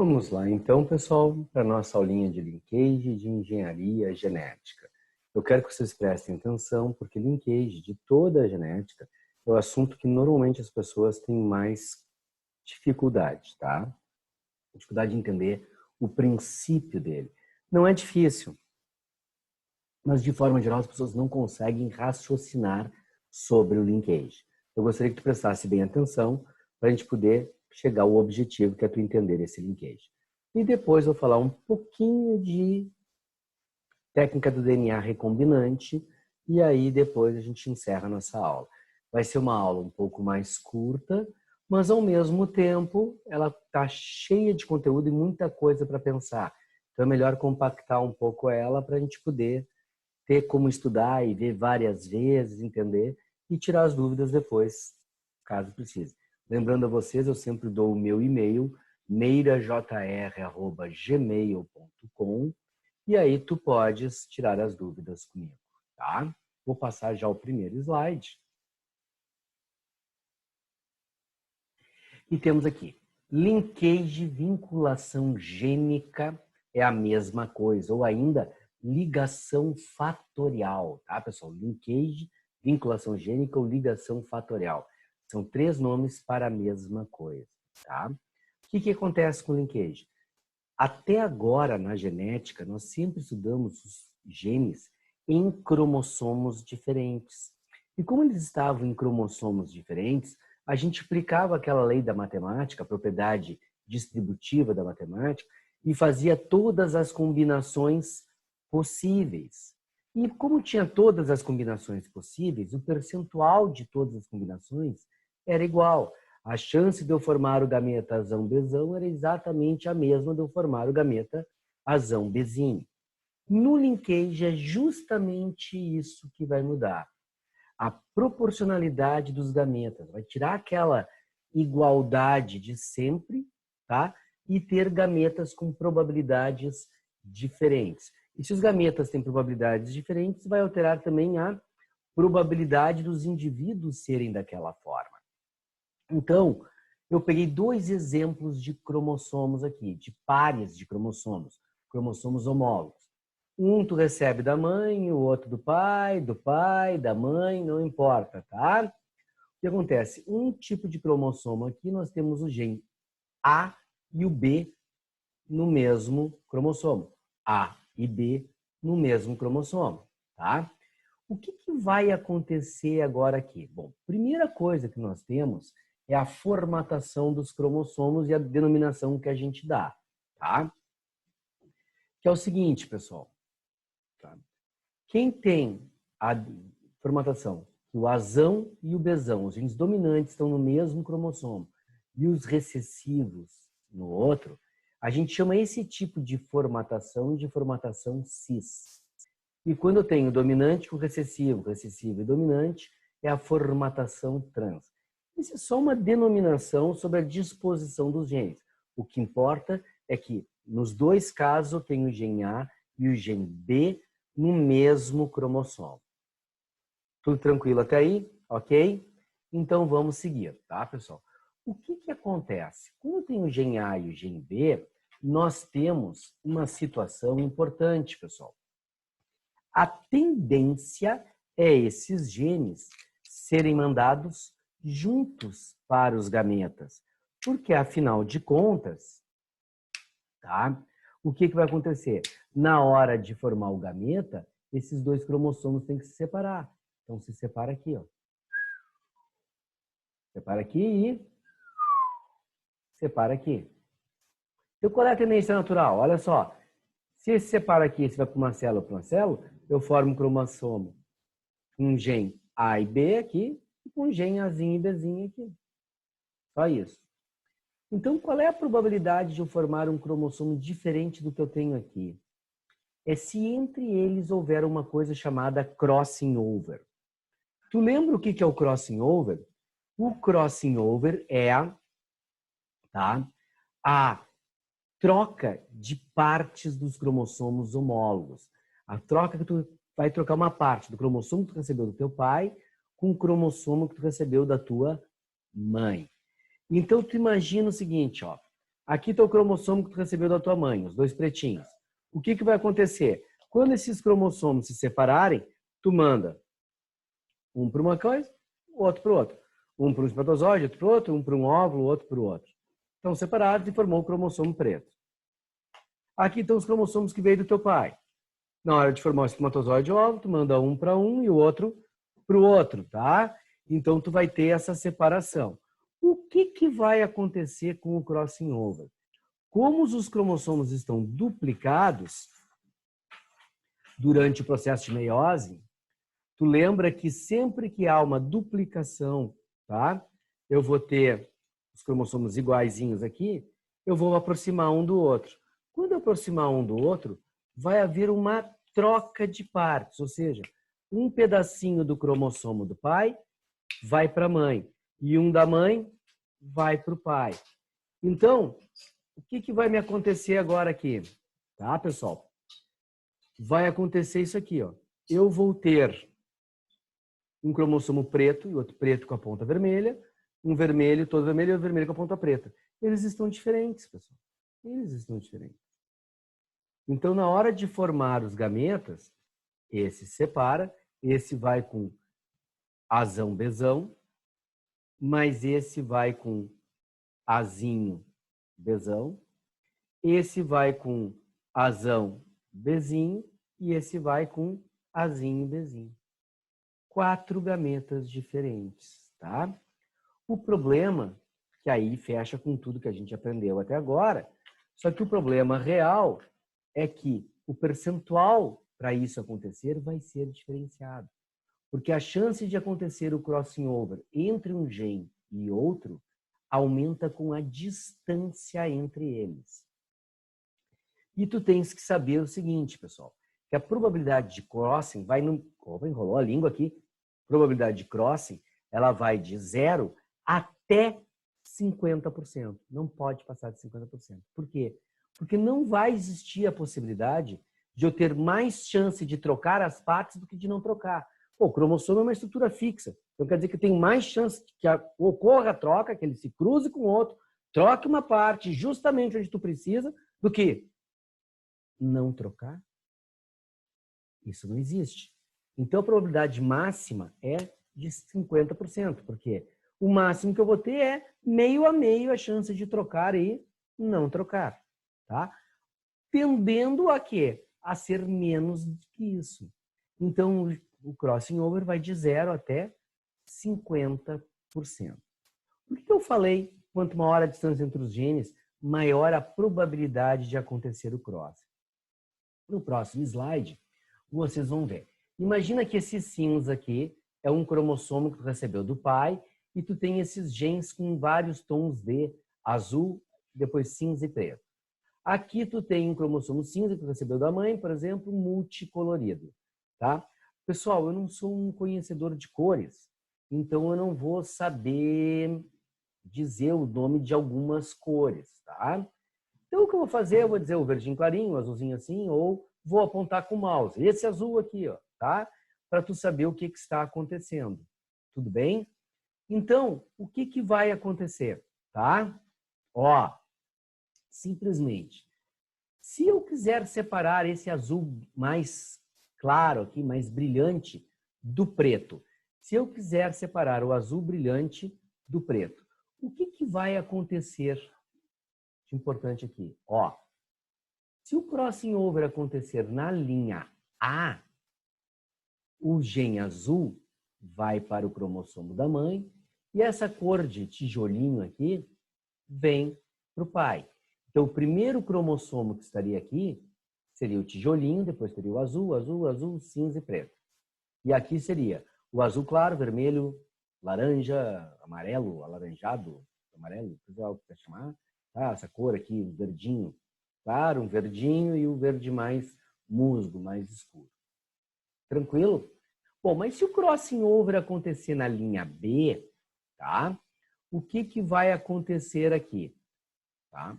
Vamos lá, então, pessoal, para a nossa aulinha de linkage de engenharia genética. Eu quero que vocês prestem atenção, porque linkage de toda a genética é o assunto que normalmente as pessoas têm mais dificuldade, tá? Dificuldade de entender o princípio dele. Não é difícil, mas de forma geral as pessoas não conseguem raciocinar sobre o linkage. Eu gostaria que tu prestasse bem atenção para a gente poder chegar ao objetivo, que é tu entender esse linkage. E depois eu vou falar um pouquinho de técnica do DNA recombinante e aí depois a gente encerra a nossa aula. Vai ser uma aula um pouco mais curta, mas ao mesmo tempo ela está cheia de conteúdo e muita coisa para pensar. Então é melhor compactar um pouco ela para a gente poder ter como estudar e ver várias vezes, entender e tirar as dúvidas depois, caso precise. Lembrando a vocês, eu sempre dou o meu e-mail, meirajr@gmail.com, e aí tu podes tirar as dúvidas comigo, tá? Vou passar já o primeiro slide. E temos aqui, linkage, vinculação gênica é a mesma coisa, ou ainda ligação fatorial, tá, pessoal? Linkage, vinculação gênica ou ligação fatorial. São três nomes para a mesma coisa, tá? O que acontece com linkage? Até agora, na genética, nós sempre estudamos os genes em cromossomos diferentes. E como eles estavam em cromossomos diferentes, a gente aplicava aquela lei da matemática, a propriedade distributiva da matemática, e fazia todas as combinações possíveis. E como tinha todas as combinações possíveis, o percentual de todas as combinações era igual. A chance de eu formar o gameta azão-bezão era exatamente a mesma de eu formar o gameta azão-bezinho. No linkage é justamente isso que vai mudar. A proporcionalidade dos gametas. Vai tirar aquela igualdade de sempre, tá? E ter gametas com probabilidades diferentes. E se os gametas têm probabilidades diferentes, vai alterar também a probabilidade dos indivíduos serem daquela forma. Então, eu peguei dois exemplos de cromossomos aqui, de pares de cromossomos homólogos. Um tu recebe da mãe, o outro do pai, da mãe, não importa, tá? O que acontece? Um tipo de cromossomo aqui, nós temos o gene A e o B no mesmo cromossomo. A e B no mesmo cromossomo, tá? O que vai acontecer agora aqui? Bom, primeira coisa que nós temos é a formatação dos cromossomos e a denominação que a gente dá, tá? Que é o seguinte, pessoal. Tá? Quem tem a formatação, o azão e o bezão, os genes dominantes estão no mesmo cromossomo e os recessivos no outro, a gente chama esse tipo de formatação cis. E quando eu tenho dominante com recessivo e dominante, é a formatação trans. Isso é só uma denominação sobre a disposição dos genes. O que importa é que, nos dois casos, eu tenho o gene A e o gene B no mesmo cromossomo. Tudo tranquilo até aí? Ok? Então vamos seguir, tá, pessoal? O que acontece? Quando eu tenho o gene A e o gene B, nós temos uma situação importante, pessoal. A tendência é esses genes serem mandados juntos para os gametas, porque afinal de contas, tá? O que vai acontecer? Na hora de formar o gameta, esses dois cromossomos têm que se separar. Então se separa aqui, ó. Separa aqui e separa aqui. Então qual é a tendência natural? Olha só. Se esse separa aqui, se vai para uma célula ou para uma célula, eu formo um cromossomo com um gene A e B aqui e com um gene Azinho e Bzinho aqui. Só isso. Então, qual é a probabilidade de eu formar um cromossomo diferente do que eu tenho aqui? É se entre eles houver uma coisa chamada crossing over. Tu lembra o que é o crossing over? O crossing over é a troca de partes dos cromossomos homólogos. A troca que tu vai trocar uma parte do cromossomo que tu recebeu do teu pai com o cromossomo que tu recebeu da tua mãe. Então, tu imagina o seguinte, ó. Aqui está o cromossomo que tu recebeu da tua mãe, os dois pretinhos. O que vai acontecer? Quando esses cromossomos se separarem, tu manda um para uma coisa, o outro para o outro. Um para um espermatozoide, outro para o outro, um para um óvulo, outro para o outro. Estão separados e formou o cromossomo preto. Aqui estão os cromossomos que veio do teu pai. Na hora de formar o espermatozoide e o óvulo, tu manda um para um e o outro para o outro, tá? Então, tu vai ter essa separação. O que vai acontecer com o crossing over? Como os cromossomos estão duplicados durante o processo de meiose, tu lembra que sempre que há uma duplicação, tá? Eu vou ter os cromossomos iguaizinhos aqui, eu vou aproximar um do outro. Quando eu aproximar um do outro, vai haver uma troca de partes, ou seja, um pedacinho do cromossomo do pai vai para a mãe e um da mãe vai para o pai. Então, o que vai me acontecer agora aqui? Tá, pessoal? Vai acontecer isso aqui, ó. Eu vou ter um cromossomo preto e outro preto com a ponta vermelha, um vermelho, todo vermelho e outro vermelho com a ponta preta. Eles estão diferentes, pessoal. Eles estão diferentes. Então, na hora de formar os gametas, esse separa, esse vai com azão, bezão, mas esse vai com azinho, bezão, esse vai com azão, bezinho e esse vai com azinho, bezinho. 4 gametas diferentes, tá? O problema, que aí fecha com tudo que a gente aprendeu até agora, só que o problema real é que o percentual para isso acontecer vai ser diferenciado. Porque a chance de acontecer o crossing over entre um gene e outro aumenta com a distância entre eles. E tu tens que saber o seguinte, pessoal, que a probabilidade de crossing vai no... Opa, enrolou a língua aqui. Probabilidade de crossing, ela vai de 0 até 50%. Não pode passar de 50%. Por quê? Porque não vai existir a possibilidade de eu ter mais chance de trocar as partes do que de não trocar. Pô, o cromossomo é uma estrutura fixa. Então quer dizer que eu tenho mais chance que ocorra a troca, que ele se cruze com o outro, troque uma parte justamente onde tu precisa, do que não trocar. Isso não existe. Então a probabilidade máxima é de 50%, porque o máximo que eu vou ter é meio a meio a chance de trocar e não trocar, tá? Tendendo a quê? A ser menos do que isso. Então o crossing over vai de 0 até 50%. Por que eu falei quanto maior a distância entre os genes, maior a probabilidade de acontecer o crossing? No próximo slide, vocês vão ver. Imagina que esse cinza aqui é um cromossomo que tu recebeu do pai e tu tem esses genes com vários tons de azul, depois cinza e preto. Aqui tu tem um cromossomo cinza que tu recebeu da mãe, por exemplo, multicolorido, tá? Pessoal, eu não sou um conhecedor de cores, então eu não vou saber dizer o nome de algumas cores, tá? Então o que eu vou fazer? Eu vou dizer o verdinho clarinho, o azulzinho assim, ou vou apontar com o mouse. Esse azul aqui, ó, tá? Para tu saber o que está acontecendo. Tudo bem? Então, o que vai acontecer, tá? Ó, simplesmente, se eu quiser separar esse azul mais claro aqui, mais brilhante, do preto, se eu quiser separar o azul brilhante do preto, o que vai acontecer? Importante aqui, ó. Se o crossing over acontecer na linha A, o gene azul vai para o cromossomo da mãe e essa cor de tijolinho aqui vem para o pai. Então, o primeiro cromossomo que estaria aqui seria o tijolinho, depois teria o azul, azul, azul, cinza e preto. E aqui seria o azul claro, vermelho, laranja, amarelo, alaranjado, amarelo, o que quer chamar, tá? Essa cor aqui, o verdinho claro, um verdinho e o verde mais musgo, mais escuro. Tranquilo? Bom, mas se o crossing over acontecer na linha B, tá? O que vai acontecer aqui? Tá?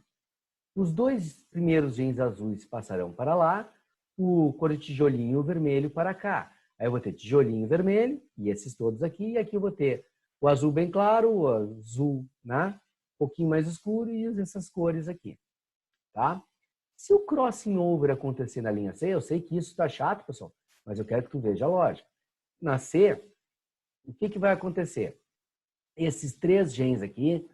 Os dois primeiros genes azuis passarão para lá, o cor de tijolinho e o vermelho para cá. Aí eu vou ter tijolinho vermelho, e esses todos aqui, e aqui eu vou ter o azul bem claro, o azul, né? pouquinho mais escuro e essas cores aqui, tá? Se o crossing over acontecer na linha C, eu sei que isso está chato, pessoal, mas eu quero que tu veja a lógica. Na C, o que vai acontecer? Esses 3 genes aqui,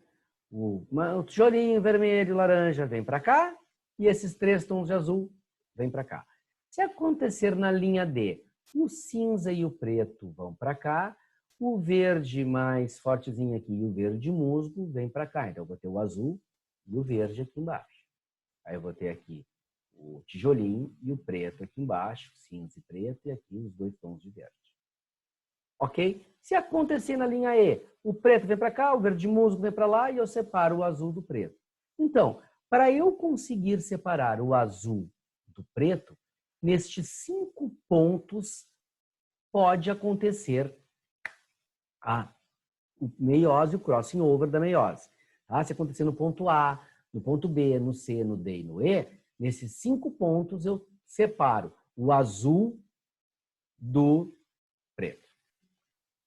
o tijolinho vermelho e laranja vem para cá e esses 3 tons de azul vem para cá. Se acontecer na linha D, o cinza e o preto vão para cá, o verde mais fortezinho aqui e o verde musgo vem para cá. Então, eu vou ter o azul e o verde aqui embaixo. Aí eu vou ter aqui o tijolinho e o preto aqui embaixo, cinza e preto, e aqui os 2 tons de verde. Ok? Se acontecer na linha E, o preto vem para cá, o verde musgo vem para lá e eu separo o azul do preto. Então, para eu conseguir separar o azul do preto, nestes 5 pontos pode acontecer o meiose, o crossing over da meiose. Tá? Se acontecer no ponto A, no ponto B, no C, no D e no E, nesses 5 pontos eu separo o azul do preto.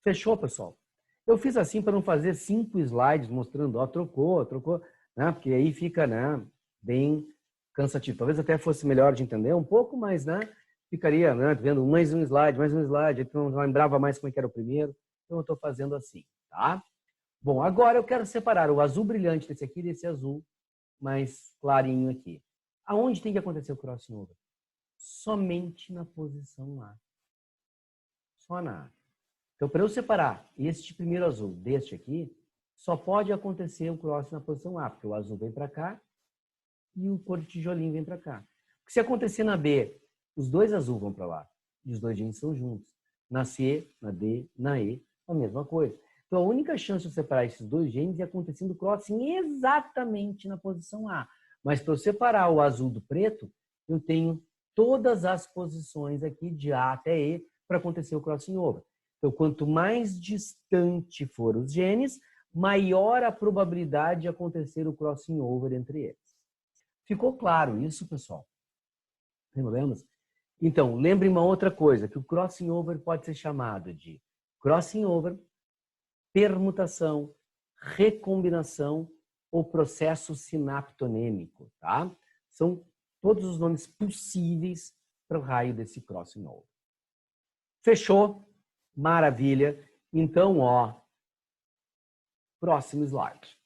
Fechou, pessoal? Eu fiz assim para não fazer 5 slides mostrando, ó, trocou, né? Porque aí fica, né, bem cansativo. Talvez até fosse melhor de entender um pouco, mas, né, ficaria, né, vendo mais um slide, então não lembrava mais como é que era o primeiro. Então eu estou fazendo assim, tá? Bom, agora eu quero separar o azul brilhante desse aqui desse azul mais clarinho aqui. Aonde tem que acontecer o crossing over? Somente na posição A. Só na A. Então, para eu separar este primeiro azul deste aqui, só pode acontecer o crossing na posição A, porque o azul vem para cá e o cor de tijolinho vem para cá. Porque se acontecer na B, os 2 azul vão para lá e os 2 genes são juntos. Na C, na D, na E, a mesma coisa. Então, a única chance de separar esses 2 genes é acontecendo o crossing exatamente na posição A. Mas para eu separar o azul do preto, eu tenho todas as posições aqui de A até E para acontecer o crossing over. Então, quanto mais distante for os genes, maior a probabilidade de acontecer o crossing over entre eles. Ficou claro isso, pessoal? Tem problemas? Então, lembre uma outra coisa, que o crossing over pode ser chamado de crossing over, permutação, recombinação ou processo sinaptonêmico, tá? São todos os nomes possíveis para o raio desse crossing over. Fechou? Maravilha. Então, ó, próximo slide.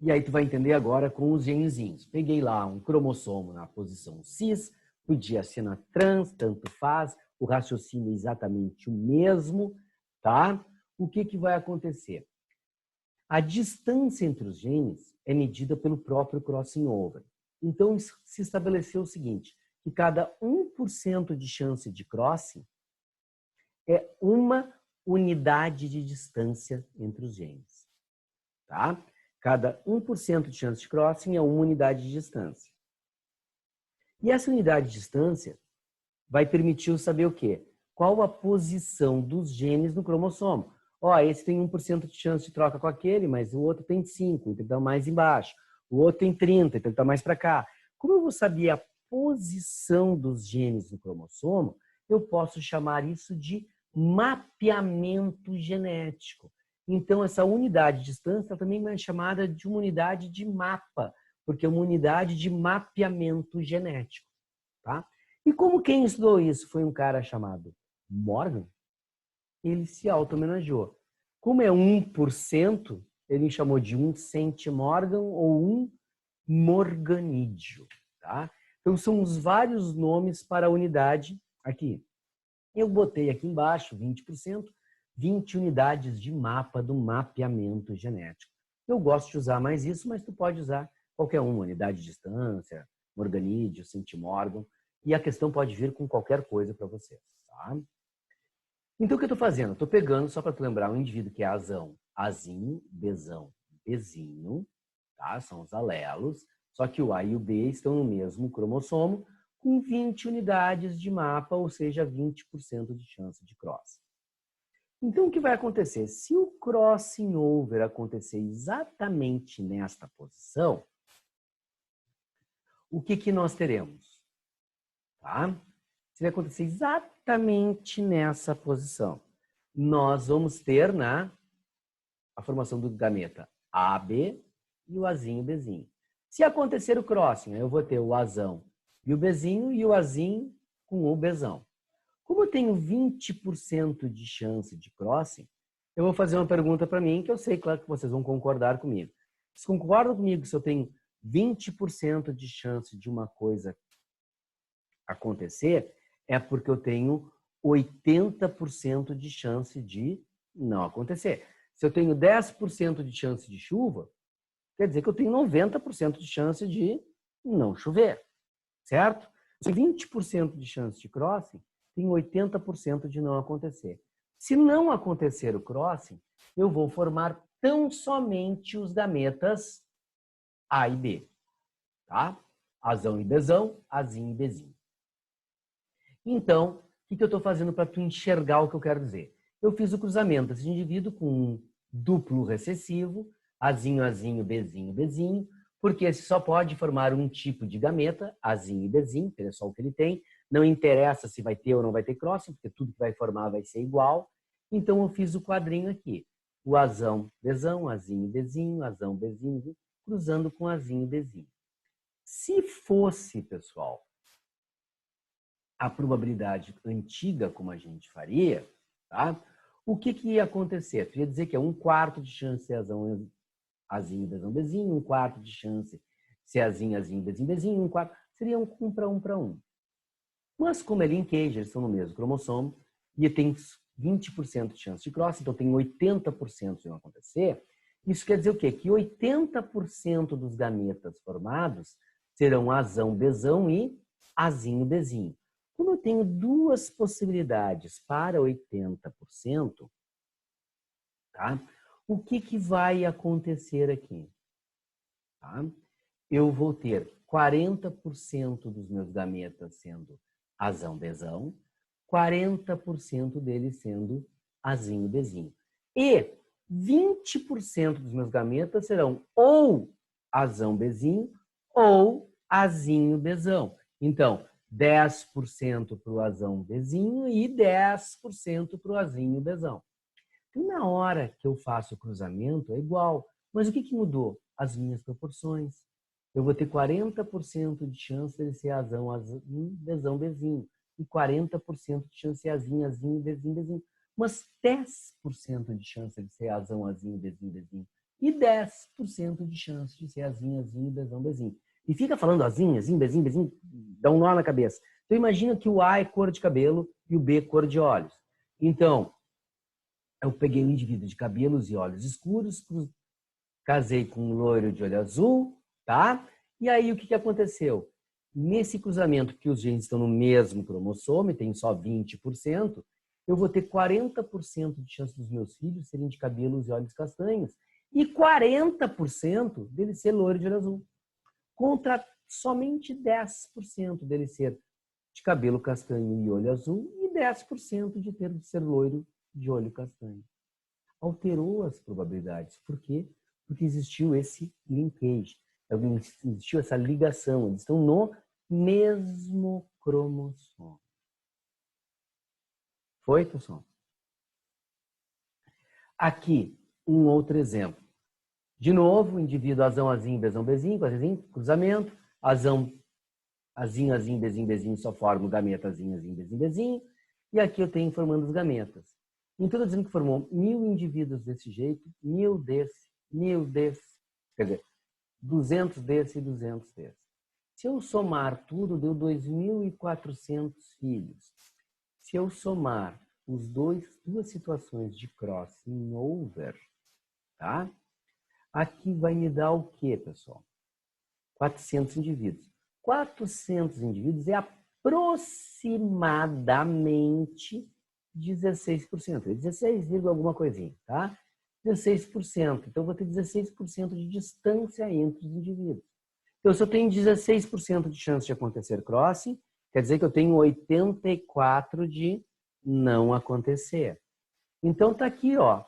E aí tu vai entender agora com os genezinhos. Peguei lá um cromossomo na posição cis, podia ser na trans, tanto faz, o raciocínio é exatamente o mesmo, tá? O que vai acontecer? A distância entre os genes é medida pelo próprio crossing over. Então, se estabeleceu o seguinte, que cada 1% de chance de crossing é uma unidade de distância entre os genes. Tá? Cada 1% de chance de crossing é uma unidade de distância. E essa unidade de distância vai permitir eu saber o quê? Qual a posição dos genes no cromossomo. Ó, esse tem 1% de chance de troca com aquele, mas o outro tem 5%, então ele está mais embaixo. O outro tem 30%, então ele está mais para cá. Como eu vou saber a posição dos genes no cromossomo, eu posso chamar isso de mapeamento genético. Então, essa unidade de distância também é chamada de uma unidade de mapa, porque é uma unidade de mapeamento genético. Tá? E como quem estudou isso foi um cara chamado Morgan, ele se auto-homenageou. Como é 1%, ele chamou de 1 centimorgan ou 1 morganídeo. Tá? Então, são os vários nomes para a unidade aqui. Eu botei aqui embaixo 20%, 20 unidades de mapa do mapeamento genético. Eu gosto de usar mais isso, mas tu pode usar qualquer uma, unidade de distância, morganídeo, centimorgan, e a questão pode vir com qualquer coisa para você. Tá? Então, o que eu estou fazendo? Estou pegando, só para tu lembrar, um indivíduo que é azão, azinho, bezão, bezinho, tá? São os alelos, só que o A e o B estão no mesmo cromossomo, com 20 unidades de mapa, ou seja, 20% de chance de crossing. Então, o que vai acontecer? Se o crossing over acontecer exatamente nesta posição, o que nós teremos? Tá? Se vai acontecer exatamente nessa posição, nós vamos ter a formação do gameta AB e o Azinho e Bzinho. Se acontecer o crossing, eu vou ter o Azão e o Bzinho e o Azinho com o Bzão. Como eu tenho 20% de chance de crossing, eu vou fazer uma pergunta para mim, que eu sei, claro, que vocês vão concordar comigo. Vocês concordam comigo que se eu tenho 20% de chance de uma coisa acontecer, é porque eu tenho 80% de chance de não acontecer. Se eu tenho 10% de chance de chuva, quer dizer que eu tenho 90% de chance de não chover, certo? Se 20% de chance de crossing, tem 80% de não acontecer. Se não acontecer o crossing, eu vou formar tão somente os gametas A e B, tá? Azão e Bzão, Azinho e Bzinho. Então, o que eu estou fazendo para tu enxergar o que eu quero dizer? Eu fiz o cruzamento desse indivíduo com um duplo recessivo, Azinho, Azinho, Bzinho, Bzinho, porque esse só pode formar um tipo de gameta, Azinho e Bzinho, que é só o que ele tem. Não interessa se vai ter ou não vai ter crossing, porque tudo que vai formar vai ser igual. Então, eu fiz o quadrinho aqui. O Azão, Bzão, Azinho, Bzinho, Azão, Bzinho, cruzando com Azinho e Bzinho. Se fosse, pessoal, a probabilidade antiga, como a gente faria, tá? O que ia acontecer? Tu ia dizer que é 1/4 de chance de ser Azão, Azinho, Bzão, Bzinho, 1/4 de chance de ser Azinho, Azinho, Bzinho, Bzinho, 1/4. Seria 1 para 1 para 1. Mas como é linkage, eles estão no mesmo cromossomo, e tem 20% de chance de cross, então tem 80% de não acontecer. Isso quer dizer o quê? Que 80% dos gametas formados serão Azão, Bzão e Azinho, Bzinho. Como eu tenho duas possibilidades para 80%, tá? O que vai acontecer aqui? Tá? Eu vou ter 40% dos meus gametas sendo Azão, Bzão, 40% deles sendo Azinho, Bzinho. E 20% dos meus gametas serão ou Azão, Bzinho ou Azinho, Bzão. Então, 10% para o Azão, Bzinho e 10% para o Azinho, Bzão. E na hora que eu faço o cruzamento é igual, mas o que mudou? As minhas proporções. Eu vou ter 40% de chance de ser Azão, Azinho, Bzão, Bzinho. E 40% de chance de ser Azinho, Azinho, Bzinho, Bzinho. Mas 10% de chance de ser Azão, Azinho, Bzinho, Bzinho. E 10% de chance de ser Azinho, Azinho, Bzão, Bzinho. E fica falando Azinho, Azinho, Bzinho, Bzinho, dá um nó na cabeça. Então imagina que o A é cor de cabelo e o B é cor de olhos. Então, eu peguei um indivíduo de cabelos e olhos escuros, casei com um loiro de olho azul, tá? E aí o que aconteceu? Nesse cruzamento, que os genes estão no mesmo cromossomo e tem só 20%, eu vou ter 40% de chance dos meus filhos serem de cabelos e olhos castanhos e 40% deles ser loiro de olho azul, contra somente 10% deles ser de cabelo castanho e olho azul e 10% de ter de ser loiro de olho castanho. Alterou as probabilidades. Por quê? Porque existiu esse linkage, existiu essa ligação. Eles estão no mesmo cromossomo. Foi, pessoal? Aqui, um outro exemplo. De novo, indivíduo Azão, Azinho, Bzão, Bzinho, cruzamento. Azão, Azinho, Azinho, Bzinho, Bzinho, só forma o gameta Azinho, Azinho, Bzinho, Bzinho. E aqui eu tenho formando os gametas. Então, estou dizendo que formou 1000 indivíduos desse jeito, 1000 desse, 1000 desse, quer dizer, 200 desse e 200 desse. Se eu somar tudo, deu 2.400 filhos. Se eu somar duas situações de crossing over, tá? Aqui vai me dar o quê, pessoal? 400 indivíduos. 400 indivíduos é aproximadamente 16%. 16, alguma coisinha, tá? 16%. Então, eu vou ter 16% de distância entre os indivíduos. Então, se eu tenho 16% de chance de acontecer crossing, quer dizer que eu tenho 84% de não acontecer. Então, tá aqui, ó,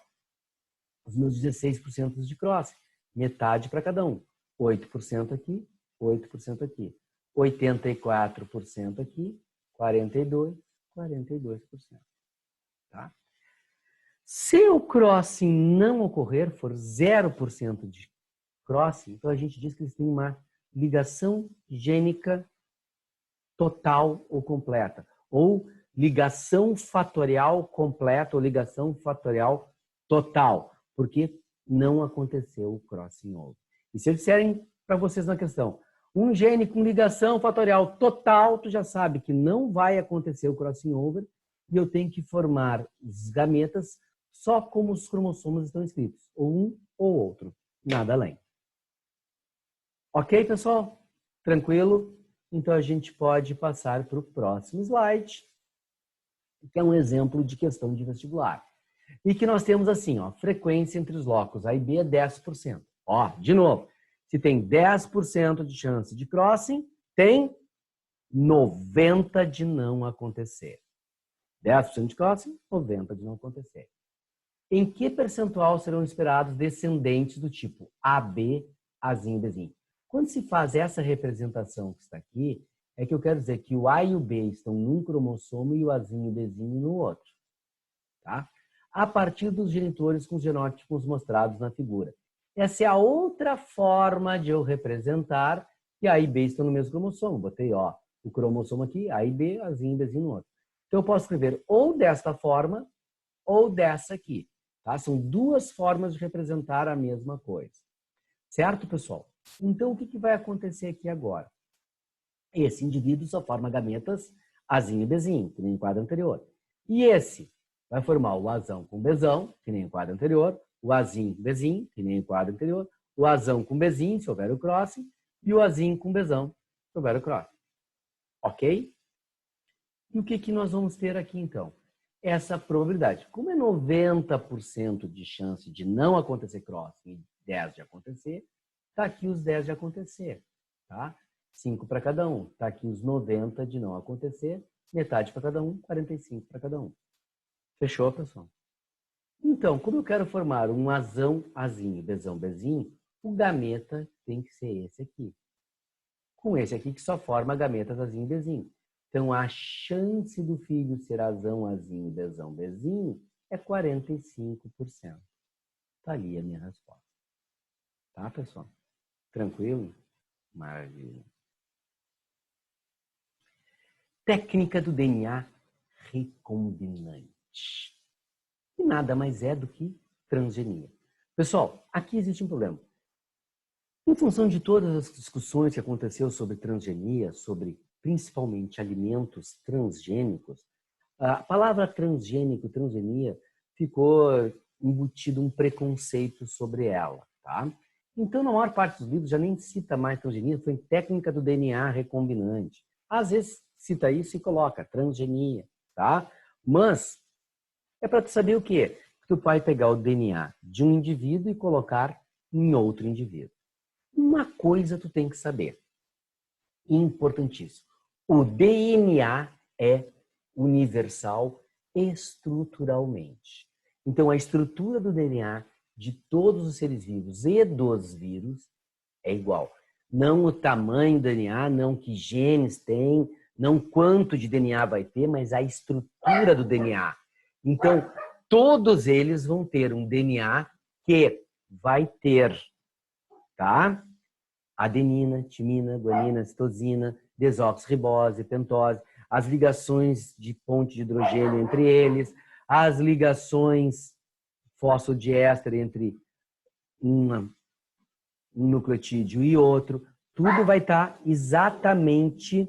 os meus 16% de crossing. Metade para cada um. 8% aqui, 8% aqui. 84% aqui, 42%. Tá? Se o crossing não ocorrer, for 0% de crossing, então a gente diz que eles têm uma ligação gênica total ou completa, ou ligação fatorial completa ou ligação fatorial total, porque não aconteceu o crossing over. E se eles disserem para vocês na questão, um gene com ligação fatorial total, tu já sabe que não vai acontecer o crossing over e eu tenho que formar os gametas só como os cromossomos estão escritos, ou um ou outro, nada além. Ok, pessoal? Tranquilo? Então a gente pode passar para o próximo slide, que é um exemplo de questão de vestibular. E que nós temos assim, ó, frequência entre os locos A e B é 10%. Ó, de novo, se tem 10% de chance de crossing, tem 90% de não acontecer. 10% de crossing, 90% de não acontecer. Em que percentual serão esperados descendentes do tipo AB, Azinho, Bzinho? Quando se faz essa representação que está aqui, é que eu quero dizer que o A e o B estão num cromossomo e o Azinho e o Bzinho no outro. Tá? A partir dos genitores com os genótipos mostrados na figura. Essa é a outra forma de eu representar que A e B estão no mesmo cromossomo. Botei ó, o cromossomo aqui, A e B, Azinho e Bzinho no outro. Então eu posso escrever ou desta forma ou dessa aqui. Tá? São duas formas de representar a mesma coisa. Certo, pessoal? Então, o que vai acontecer aqui agora? Esse indivíduo só forma gametas Azinho e Bzinho, que nem o quadro anterior. E esse vai formar o Azão com Bzão, que nem o quadro anterior, o Azinho com Bzinho, que nem o quadro anterior, o Azão com Bzinho, se houver o crossing, e o Azinho com Bzão, se houver o crossing. Ok? E o que nós vamos ter aqui, então? Essa probabilidade. Como é 90% de chance de não acontecer crossing e 10 de acontecer, está aqui os 10 de acontecer. Tá? 5 para cada um. Está aqui os 90 de não acontecer, metade para cada um, 45 para cada um. Fechou, pessoal? Então, como eu quero formar um Azão, Azinho, Bzão, Bzinho, o gameta tem que ser esse aqui. Com esse aqui que só forma gametas Azinho e Bzinho. Então, a chance do filho ser Azão, Azinho, Bzão, Bzinho é 45%. Está ali a minha resposta. Tá, pessoal? Tranquilo? Maravilha. Técnica do DNA recombinante. E nada mais é do que transgenia. Pessoal, aqui existe um problema. Em função de todas as discussões que aconteceu sobre transgenia, sobre principalmente alimentos transgênicos, a palavra transgênico, transgenia, ficou embutido um preconceito sobre ela, tá? Então, na maior parte dos livros já nem cita mais transgenia, foi técnica do DNA recombinante. Às vezes cita isso e coloca transgenia, tá? Mas é para tu saber o quê? Que tu vai pegar o DNA de um indivíduo e colocar em outro indivíduo. Uma coisa tu tem que saber, importantíssimo. O DNA é universal estruturalmente. Então, a estrutura do DNA de todos os seres vivos e dos vírus é igual. Não o tamanho do DNA, não que genes tem, não quanto de DNA vai ter, mas a estrutura do DNA. Então, todos eles vão ter um DNA que vai ter, tá? Adenina, timina, guanina, citosina, desoxirribose, pentose, as ligações de ponte de hidrogênio entre eles, as ligações fosfodiéster entre um nucleotídeo e outro, tudo vai estar exatamente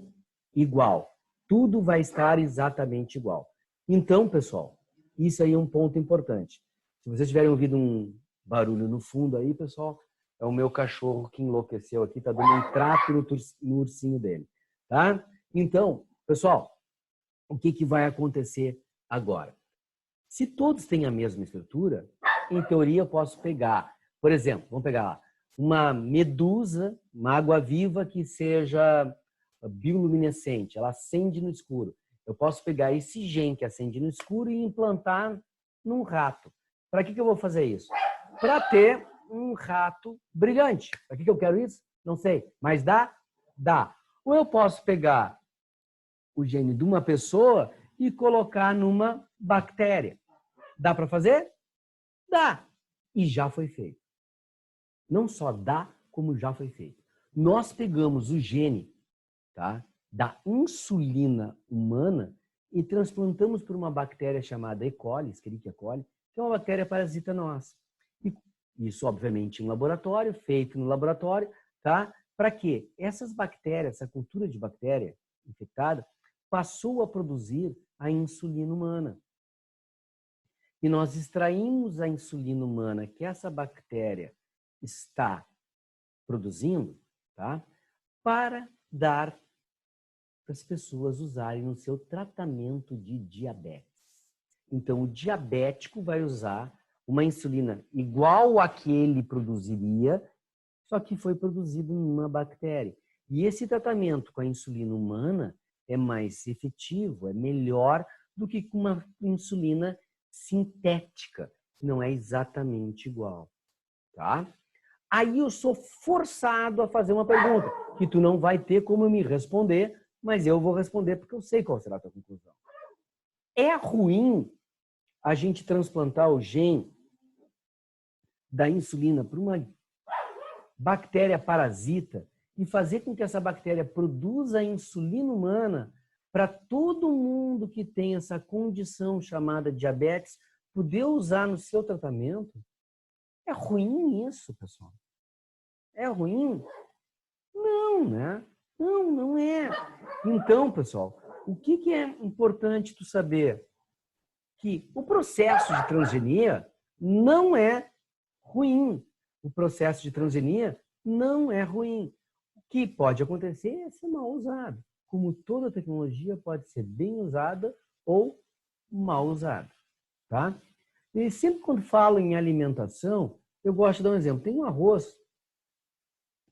igual. Tudo vai estar exatamente igual. Então, pessoal, isso aí é um ponto importante. Se vocês tiverem ouvido um barulho no fundo aí, pessoal, é o meu cachorro que enlouqueceu aqui, tá dando um trato no ursinho dele, tá? Então, pessoal, o que vai acontecer agora? Se todos têm a mesma estrutura, em teoria eu posso pegar, por exemplo, vamos pegar lá, uma medusa, uma água-viva que seja bioluminescente, ela acende no escuro. Eu posso pegar esse gene que acende no escuro e implantar num rato. Para que eu vou fazer isso? Para ter um rato brilhante. Para que eu quero isso? Não sei. Mas dá? Dá. Ou eu posso pegar o gene de uma pessoa e colocar numa bactéria. Dá para fazer? Dá. E já foi feito. Não só dá, como já foi feito. Nós pegamos o gene, tá, da insulina humana e transplantamos por uma bactéria chamada E. coli, Escherichia coli, que é uma bactéria parasita nossa. E isso, obviamente, em laboratório, feito no laboratório, tá? Para quê? Essas bactérias, essa cultura de bactéria infectada, passou a produzir a insulina humana. E nós extraímos a insulina humana que essa bactéria está produzindo, tá? Para dar para as pessoas usarem no seu tratamento de diabetes. Então, o diabético vai usar uma insulina igual a que ele produziria, só que foi produzido numa bactéria. E esse tratamento com a insulina humana é mais efetivo, é melhor do que com uma insulina sintética, que não é exatamente igual, tá? Aí eu sou forçado a fazer uma pergunta que tu não vai ter como me responder, mas eu vou responder porque eu sei qual será a tua conclusão. É ruim a gente transplantar o gene da insulina para uma bactéria parasita e fazer com que essa bactéria produza a insulina humana para todo mundo que tem essa condição chamada diabetes poder usar no seu tratamento? É ruim isso, pessoal? É ruim? Não, né? Não, não é. Então, pessoal, o que é importante tu saber? Que o processo de transgenia não é ruim. O processo de transgenia não é ruim. O que pode acontecer é ser mal usado. Como toda tecnologia pode ser bem usada ou mal usada, tá? E sempre quando falo em alimentação, eu gosto de dar um exemplo. Tem um arroz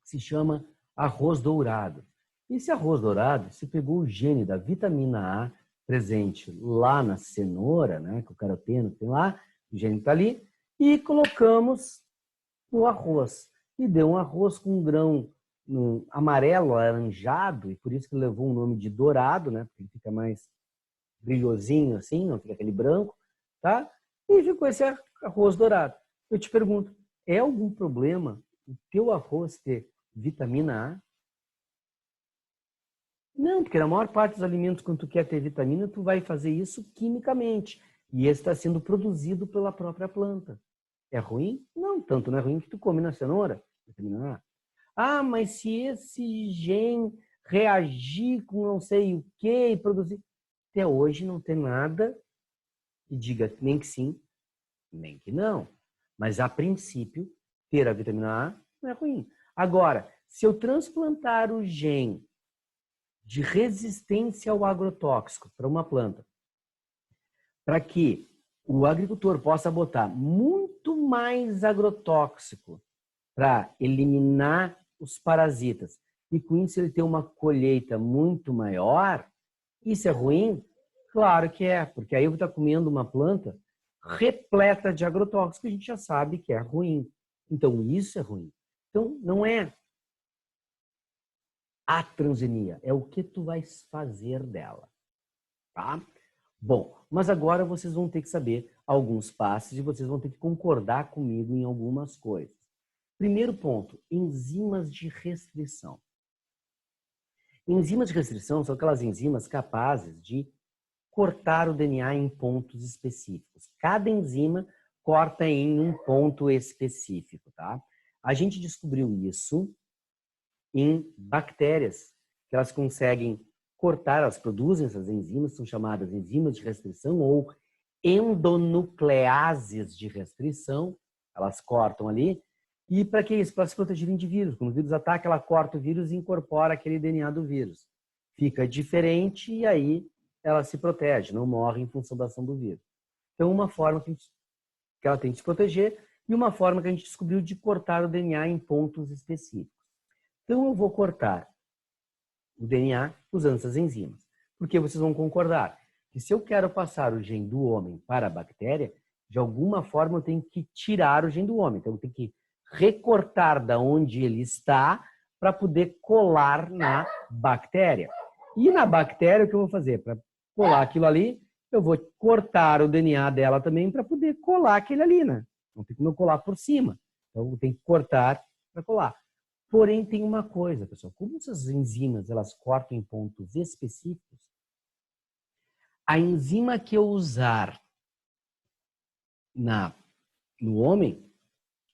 que se chama arroz dourado. Esse arroz dourado, se pegou o gene da vitamina A presente lá na cenoura, né, que o caroteno tem lá, o gene está ali, e colocamos no arroz. E deu um arroz com um grão amarelo, alaranjado, e por isso que levou o nome de dourado, né, porque ele fica mais brilhosinho assim, não fica aquele branco, tá? E ficou esse arroz dourado. Eu te pergunto, é algum problema o teu arroz ter vitamina A? Não, porque na maior parte dos alimentos, quando tu quer ter vitamina, tu vai fazer isso quimicamente. E esse está sendo produzido pela própria planta. É ruim? Não, tanto não é ruim que tu come na cenoura, vitamina A. Ah, mas se esse gene reagir com não sei o que e produzir... Até hoje não tem nada que diga nem que sim, nem que não. Mas, a princípio, ter a vitamina A não é ruim. Agora, se eu transplantar o gene de resistência ao agrotóxico para uma planta, para que o agricultor possa botar muito mais agrotóxico para eliminar os parasitas e com isso ele ter uma colheita muito maior, isso é ruim? Claro que é, porque aí eu vou estar comendo uma planta repleta de agrotóxicos que a gente já sabe que é ruim. Então isso é ruim. Então não é a transgenia, é o que tu vais fazer dela, tá? Bom, mas agora vocês vão ter que saber alguns passos e vocês vão ter que concordar comigo em algumas coisas. Primeiro ponto, enzimas de restrição. Enzimas de restrição são aquelas enzimas capazes de cortar o DNA em pontos específicos. Cada enzima corta em um ponto específico, tá? A gente descobriu isso em bactérias, que elas conseguem cortar, elas produzem essas enzimas, são chamadas enzimas de restrição ou endonucleases de restrição, elas cortam ali. E para que isso? Para se protegerem de vírus. Quando o vírus ataca, ela corta o vírus e incorpora aquele DNA do vírus. Fica diferente e aí ela se protege, não morre em função da ação do vírus. Então, uma forma que ela tem de se proteger e uma forma que a gente descobriu de cortar o DNA em pontos específicos. Então, eu vou cortar o DNA usando essas enzimas. Porque vocês vão concordar que se eu quero passar o gene do homem para a bactéria, de alguma forma eu tenho que tirar o gene do homem. Então, eu tenho que recortar da onde ele está para poder colar na bactéria. E na bactéria, o que eu vou fazer? Para colar aquilo ali, eu vou cortar o DNA dela também para poder colar aquele ali, né? Não tem como eu colar por cima. Então, eu tenho que cortar para colar. Porém, tem uma coisa, pessoal. Como essas enzimas, elas cortam em pontos específicos, a enzima que eu usar no homem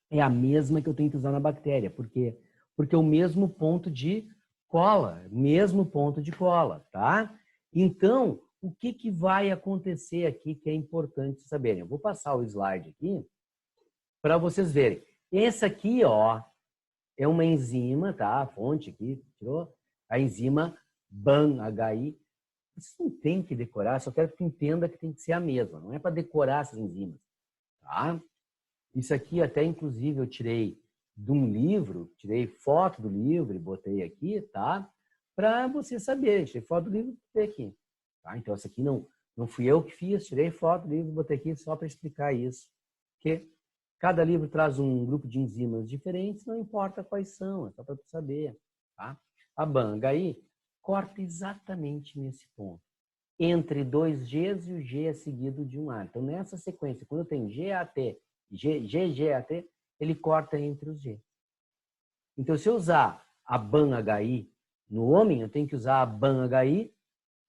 é a mesma que eu tenho que usar na bactéria. Por quê? Porque é o mesmo ponto de cola, tá? Então, o que vai acontecer aqui que é importante saberem? Eu vou passar o slide aqui para vocês verem. Esse aqui, ó, é uma enzima, tá? A fonte aqui, tirou? A enzima BAN, HI. Vocês não tem que decorar, só quero que tu entenda que tem que ser a mesma. Não é para decorar essas enzimas, tá? Isso aqui até, inclusive, eu tirei de um livro, tirei foto do livro e botei aqui, tá? Para vocês saberem. Tirei foto do livro e botei aqui. Tá? Então, isso aqui não fui eu que fiz, tirei foto do livro e botei aqui só para explicar isso. Porque cada livro traz um grupo de enzimas diferentes, não importa quais são, é só para tu saber. Tá? A BAN HI corta exatamente nesse ponto. Entre dois Gs e o G é seguido de um A. Então, nessa sequência, quando tem GAT, GGAT, ele corta entre os G. Então, se eu usar a BAN HI no homem, eu tenho que usar a BAN HI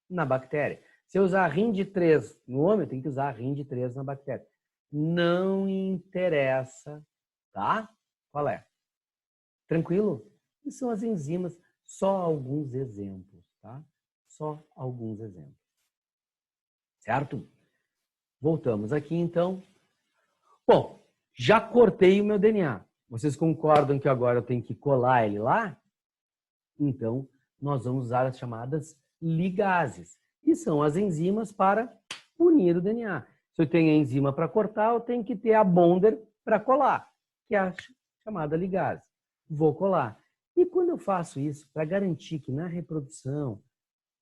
na bactéria. Se eu usar a RIND3 no homem, eu tenho que usar a RIND3 na bactéria. Não interessa, tá? Qual é? Tranquilo? E são as enzimas, só alguns exemplos, tá? Só alguns exemplos. Certo? Voltamos aqui, então. Bom, já cortei o meu DNA. Vocês concordam que agora eu tenho que colar ele lá? Então, nós vamos usar as chamadas ligases, que são as enzimas para unir o DNA. Se eu tenho a enzima para cortar, eu tenho que ter a bonder para colar, que é a chamada ligase. Vou colar. E quando eu faço isso, para garantir que na reprodução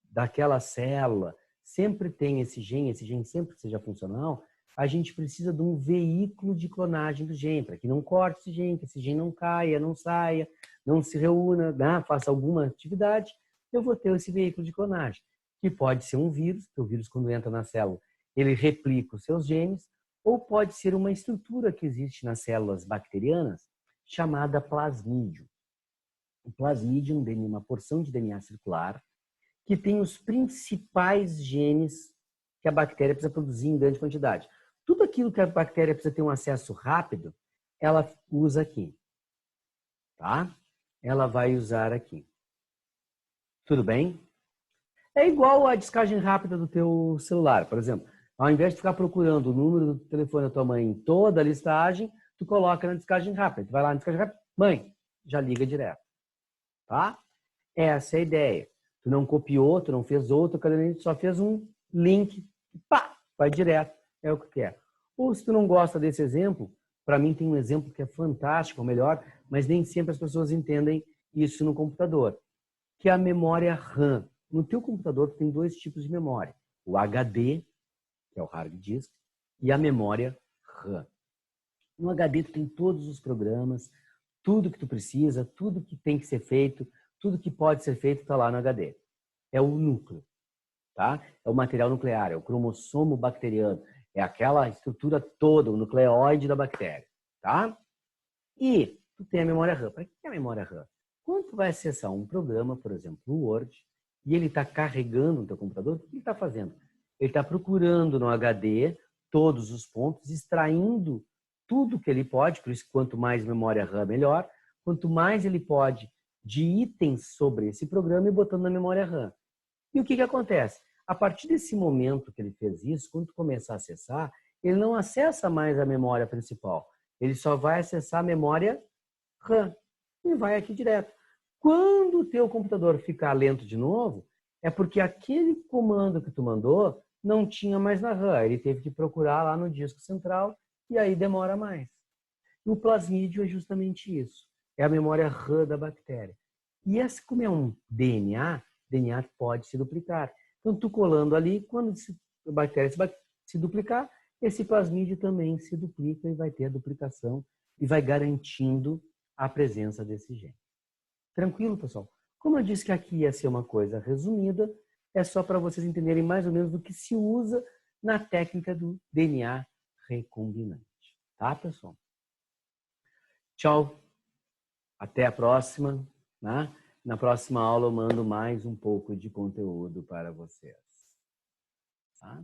daquela célula sempre tem esse gene sempre seja funcional, a gente precisa de um veículo de clonagem do gene, para que não corte esse gene, que esse gene não caia, não saia, não se reúna, né? Faça alguma atividade, eu vou ter esse veículo de clonagem, que pode ser um vírus, que o vírus quando entra na célula, ele replica os seus genes, ou pode ser uma estrutura que existe nas células bacterianas, chamada plasmídio. O plasmídio é uma porção de DNA circular, que tem os principais genes que a bactéria precisa produzir em grande quantidade. Tudo aquilo que a bactéria precisa ter um acesso rápido, ela usa aqui. Tá? Ela vai usar aqui. Tudo bem? É igual a descagem rápida do teu celular, por exemplo. Ao invés de ficar procurando o número do telefone da tua mãe em toda a listagem, tu coloca na descagem rápida. Tu vai lá na descagem rápida, mãe, já liga direto. Tá? Essa é a ideia. Tu não copiou, tu não fez outro caderneta, só fez um link, pá, vai direto, é o que quer. Ou se tu não gosta desse exemplo, para mim tem um exemplo que é fantástico, ou melhor, mas nem sempre as pessoas entendem isso no computador, que é a memória RAM. No teu computador tu tem dois tipos de memória, o HD, que é o hard disk, e a memória RAM. No HD tu tem todos os programas, tudo que tu precisa, tudo que tem que ser feito, tudo que pode ser feito está lá no HD. É o núcleo, tá? É o material nuclear, é o cromossomo bacteriano, é aquela estrutura toda, o nucleóide da bactéria, tá? E tu tem a memória RAM. Para que é a memória RAM? Quando tu vai acessar um programa, por exemplo, o Word, e ele está carregando no teu computador, o que ele está fazendo? Ele está procurando no HD todos os pontos, extraindo tudo que ele pode, por isso quanto mais memória RAM, melhor. Quanto mais ele pode de itens sobre esse programa e botando na memória RAM. E o que acontece? A partir desse momento que ele fez isso, quando tu começar a acessar, ele não acessa mais a memória principal. Ele só vai acessar a memória RAM e vai aqui direto. Quando o teu computador ficar lento de novo, é porque aquele comando que tu mandou não tinha mais na RAM. Ele teve que procurar lá no disco central e aí demora mais. E o plasmídio é justamente isso. É a memória RAM da bactéria. E essa, como é um DNA, DNA pode se duplicar. Então, tu colando ali, quando a bactéria se duplicar, esse plasmídio também se duplica e vai ter a duplicação e vai garantindo a presença desse gene. Tranquilo, pessoal? Como eu disse que aqui ia ser uma coisa resumida, é só para vocês entenderem mais ou menos do que se usa na técnica do DNA recombinante. Tá, pessoal? Tchau. Até a próxima. Né? Na próxima aula eu mando mais um pouco de conteúdo para vocês. Tá?